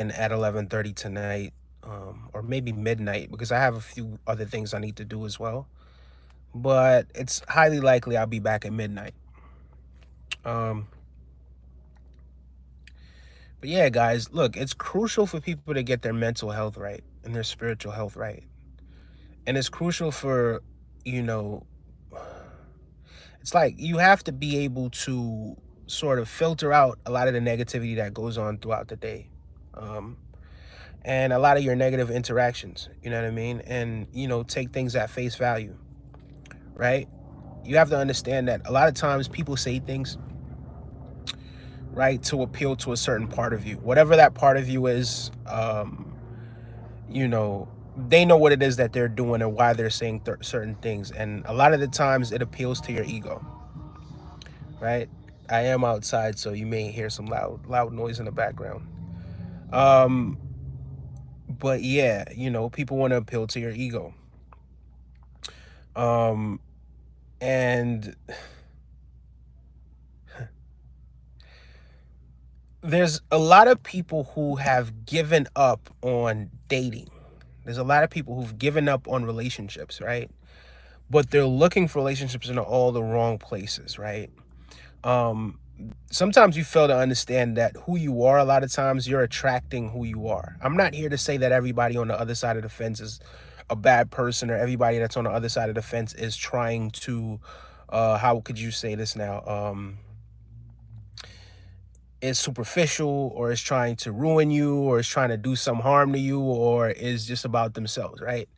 at 11:30 tonight, or maybe midnight, because I have a few other things I need to do as well. But it's highly likely I'll be back at midnight. Um, but yeah, guys, look, it's crucial for people to get their mental health right and their spiritual health right. And it's crucial for, you know, it's like you have to be able to sort of filter out a lot of the negativity that goes on throughout the day. Um, and a lot of your negative interactions, you know what I mean? And, take things at face value, right? You have to understand that a lot of times people say things, right, to appeal to a certain part of you. Whatever that part of you is, you know, they know what it is that they're doing and why they're saying certain things. And a lot of the times it appeals to your ego, right? I am outside, so you may hear some loud noise in the background. Um, but yeah, people want to appeal to your ego. Um, and there's a lot of people who have given up on dating. There's a lot of people who've given up on relationships, right? But they're looking for relationships in all the wrong places, right? Um, Sometimes you fail to understand that who you are, a lot of times you're attracting who you are. I'm not here to say that everybody on the other side of the fence is a bad person, or everybody that's on the other side of the fence is trying to, how could you say this now? Is superficial, or is trying to ruin you, or is trying to do some harm to you, or is just about themselves, right?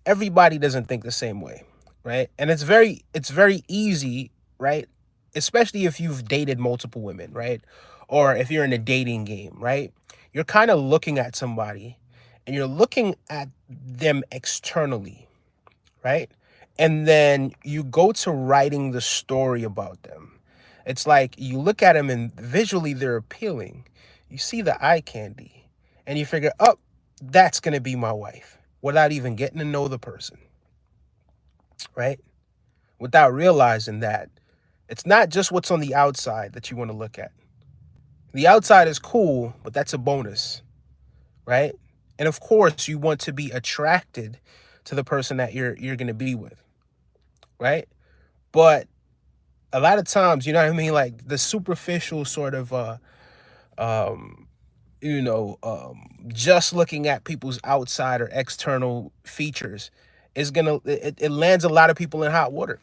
Everybody doesn't think the same way, right? And it's very easy, right? Especially if you've dated multiple women, right? Or if you're in a dating game, right? You're kind of looking at somebody and you're looking at them externally, right? And then you go to writing the story about them. It's like you look at them and visually they're appealing. You see the eye candy and you figure, oh, that's going to be my wife, without even getting to know the person, right? Without realizing that it's not just what's on the outside that you want to look at. The outside is cool, but that's a bonus, right? And of course, you want to be attracted to the person that you're going to be with, right? But a lot of times, you know what I mean, like the superficial sort of um just looking at people's outside or external features is gonna it lands a lot of people in hot water.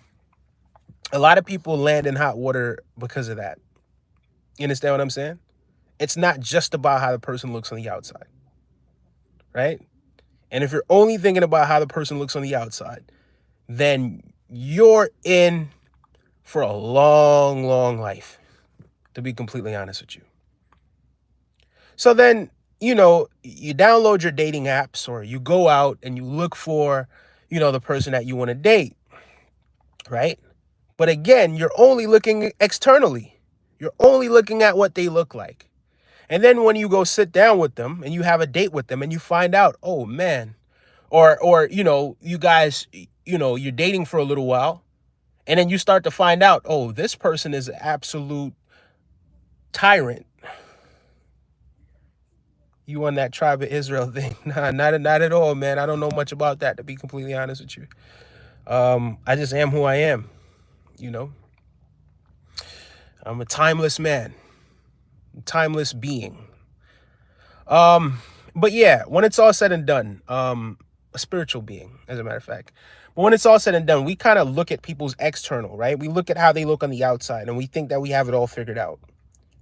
A lot of people land in hot water because of that. You understand what I'm saying? It's not just about how the person looks on the outside, right? And if you're only thinking about how the person looks on the outside, then you're in for a long, long life, to be completely honest with you. So then, you download your dating apps, or you go out and you look for, the person that you want to date, right? But again, you're only looking externally. You're only looking at what they look like. And then when you go sit down with them and you have a date with them and you find out, oh man, or you guys, you're dating for a little while, and then you start to find out, oh, this person is an absolute tyrant. You on that tribe of Israel thing? Nah, not at all, man. I don't know much about that, to be completely honest with you. I just am who I am. You know, I'm a timeless man, timeless being. Um, but yeah, when it's all said and done, a spiritual being, as a matter of fact. But when it's all said and done, we kind of look at people's external, right? We look at how they look on the outside, and we think that we have it all figured out,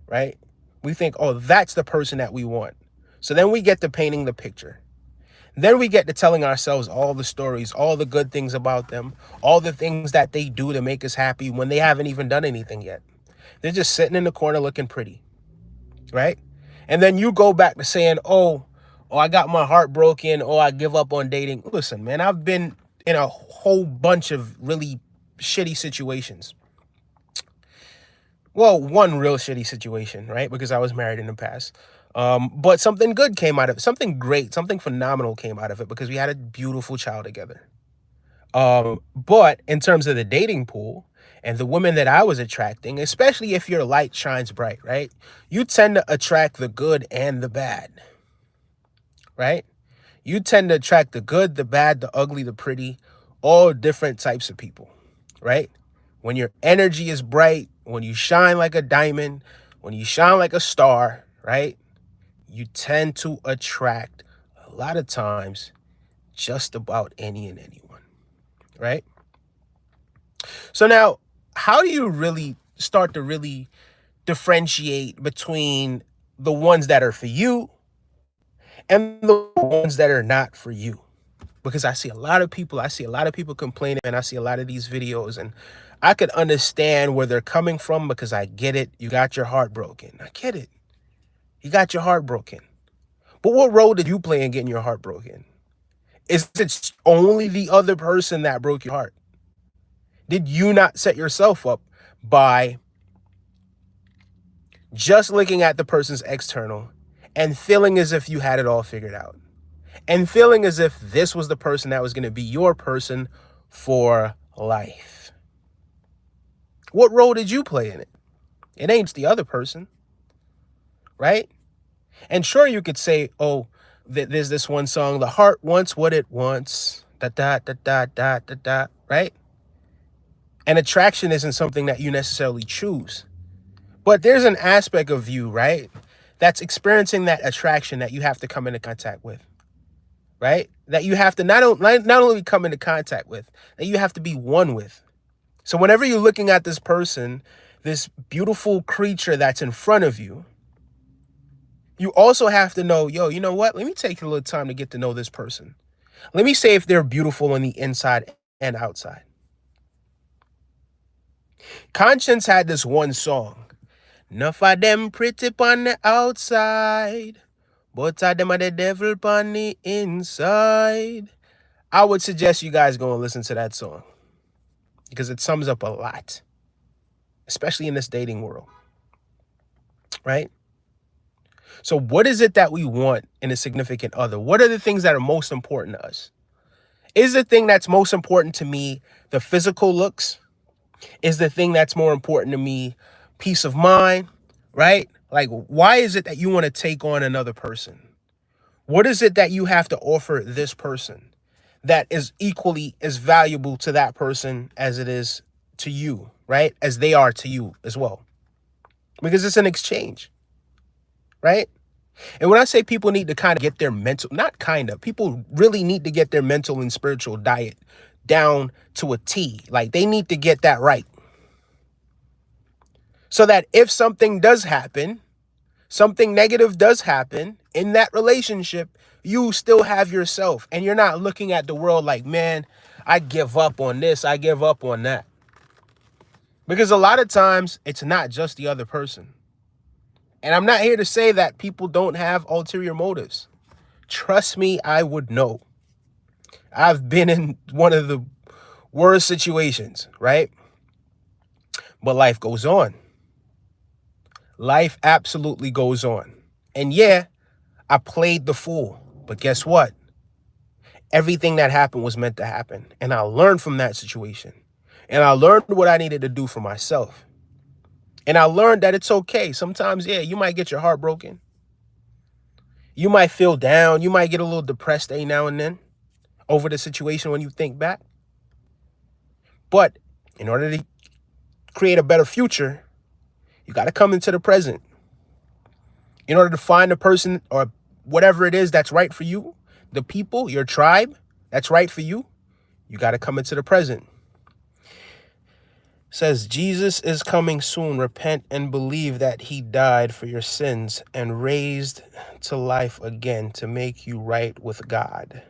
right? We think, oh, that's the person that we want. So then we get to painting the picture. Then we get to telling ourselves all the stories, all the good things about them, all the things that they do to make us happy when they haven't even done anything yet. They're just sitting in the corner looking pretty, right? And then you go back to saying, oh, I got my heart broken. Oh, I give up on dating. Listen, man, I've been in a whole bunch of really shitty situations. Well, one real shitty situation, right? Because I was married in the past. But something good came out of it. Something great, something phenomenal came out of it, because we had a beautiful child together. But in terms of the dating pool and the women that I was attracting, especially if your light shines bright, right? You tend to attract the good and the bad, right? You tend to attract the good, the bad, the ugly, the pretty, all different types of people, right? When your energy is bright, when you shine like a diamond, when you shine like a star, right? You tend to attract a lot of times just about any and anyone, right? So now, how do you really start to really differentiate between the ones that are for you and the ones that are not for you? Because I see a lot of people complaining, and I see a lot of these videos, and I could understand where they're coming from because I get it. You got your heart broken. I get it. You got your heart broken. But what role did you play in getting your heart broken? Is it only the other person that broke your heart? Did you not set yourself up by just looking at the person's external and feeling as if you had it all figured out? And feeling as if this was the person that was going to be your person for life? What role did you play in it? It ain't the other person, right? And sure, you could say, oh, there's this one song, the heart wants what it wants, da da da da da da da, right? And attraction isn't something that you necessarily choose. But there's an aspect of you, right, that's experiencing that attraction that you have to come into contact with, right? That you have to not only come into contact with, that you have to be one with. So whenever you're looking at this person, this beautiful creature that's in front of you, you also have to know, yo, you know what? Let me take a little time to get to know this person. Let me say if they're beautiful on the inside and outside. Conscience had this one song. Enough of them pretty on the outside, but of them are the devil on the inside. I would suggest you guys go and listen to that song because it sums up a lot, especially in this dating world, right? So what is it that we want in a significant other? What are the things that are most important to us? Is the thing that's most important to me the physical looks? Is the thing that's more important to me peace of mind, right? Like, why is it that you want to take on another person? What is it that you have to offer this person that is equally as valuable to that person as it is to you, right? As they are to you as well. Because it's an exchange, right? And when I say people need to kind of get their mental, not kind of, people really need to get their mental and spiritual diet down to a T. Like, they need to get that right. So that if something does happen, something negative does happen in that relationship, you still have yourself and you're not looking at the world like, man, I give up on this, I give up on that. Because a lot of times it's not just the other person. And I'm not here to say that people don't have ulterior motives. Trust me, I would know. I've been in one of the worst situations, right? But life goes on. Life absolutely goes on. And yeah, I played the fool. But guess what? Everything that happened was meant to happen. And I learned from that situation. And I learned what I needed to do for myself. And I learned that it's okay. Sometimes, yeah, you might get your heart broken. You might feel down. You might get a little depressed every now and then over the situation when you think back. But in order to create a better future, you got to come into the present. In order to find the person or whatever it is that's right for you, the people, your tribe that's right for you, you got to come into the present. It says, Jesus is coming soon. Repent and believe that he died for your sins and raised to life again to make you right with God.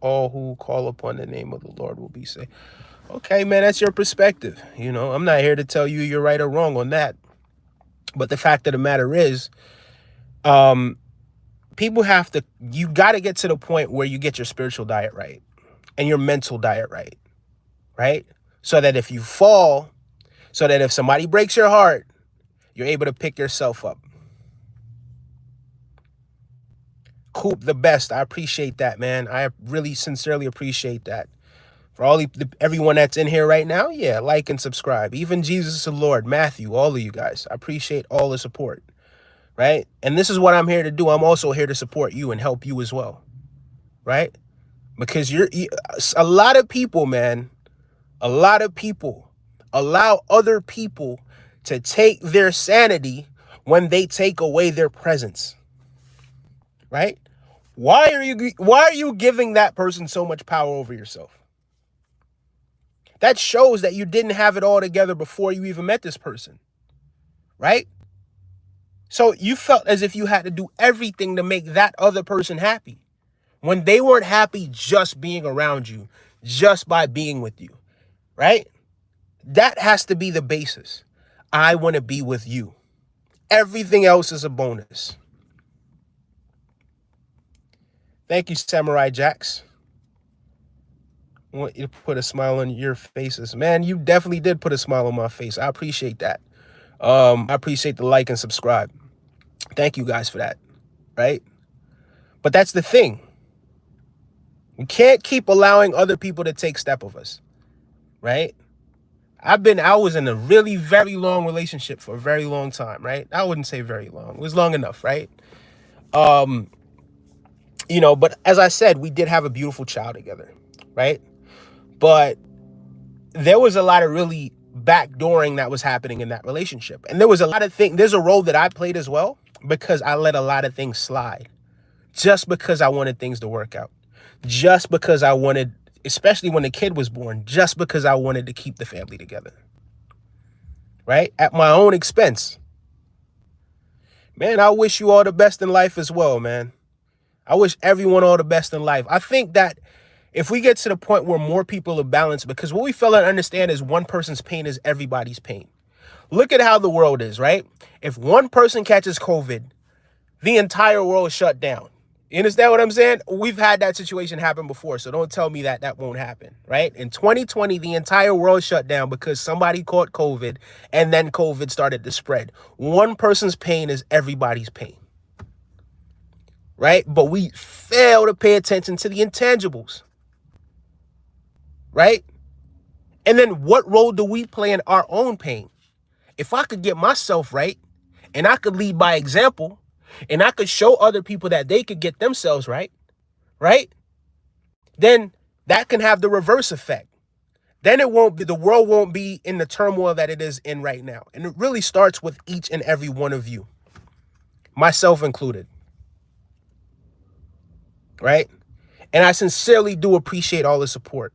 All who call upon the name of the Lord will be saved. Okay, man, that's your perspective. You know, I'm not here to tell you you're right or wrong on that. But the fact of the matter is, people have to, you got to get to the point where you get your spiritual diet right and your mental diet right, right? So that if you fall, so that if somebody breaks your heart, you're able to pick yourself up. Coop, the best. I appreciate that, man. I really sincerely appreciate that. For everyone that's in here right now, yeah, like and subscribe. Even Jesus the Lord, Matthew, all of you guys. I appreciate all the support. right? And this is what I'm here to do. I'm also here to support you and help you as well, right? Because a lot of people, man, a lot of people allow other people to take their sanity when they take away their presence, right? Why are you giving that person so much power over yourself? That shows that you didn't have it all together before you even met this person, right? So you felt as if you had to do everything to make that other person happy when they weren't happy just being around you, just by being with you, right? That has to be the basis. I want to be with you. Everything else is a bonus. Thank you, Samurai Jacks. I want you to put a smile on your faces. Man, you definitely did put a smile on my face. I appreciate that. I appreciate the like and subscribe. Thank you guys for that, right? But that's the thing. We can't keep allowing other people to take step of us, right? I was in a really very long relationship for a very long time, right? I wouldn't say very long. It was long enough, right? But as I said, we did have a beautiful child together, right? But there was a lot of really backdooring that was happening in that relationship. And there was a lot of things. There's a role that I played as well, because I let a lot of things slide just because I wanted things to work out. Just because I wanted, especially when the kid was born, just because I wanted to keep the family together, right? At my own expense. Man, I wish you all the best in life as well, man. I wish everyone all the best in life. I think that if we get to the point where more people are balanced, because what we fail to understand is one person's pain is everybody's pain. Look at how the world is, right? If one person catches COVID, the entire world is shut down. You understand what I'm saying? We've had that situation happen before, so don't tell me that that won't happen, right? In 2020, the entire world shut down because somebody caught COVID, and then COVID started to spread. One person's pain is everybody's pain, right? But we fail to pay attention to the intangibles, right? And then what role do we play in our own pain? If I could get myself right, and I could lead by example, and I could show other people that they could get themselves right? Then that can have the reverse effect. Then the world won't be in the turmoil that it is in right now. And it really starts with each and every one of you, myself included, right? And I sincerely do appreciate all the support.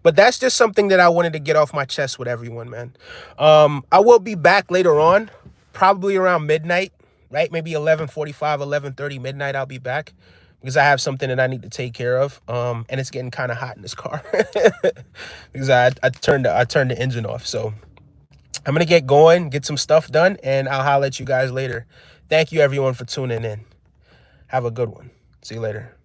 But that's just something that I wanted to get off my chest with everyone, man. I will be back later on, probably around midnight, right? Maybe 11:45, 11:30 midnight, I'll be back because I have something that I need to take care of. And it's getting kind of hot in this car because I turned the engine off. So I'm going to get going, get some stuff done, and I'll holler at you guys later. Thank you, everyone, for tuning in. Have a good one. See you later.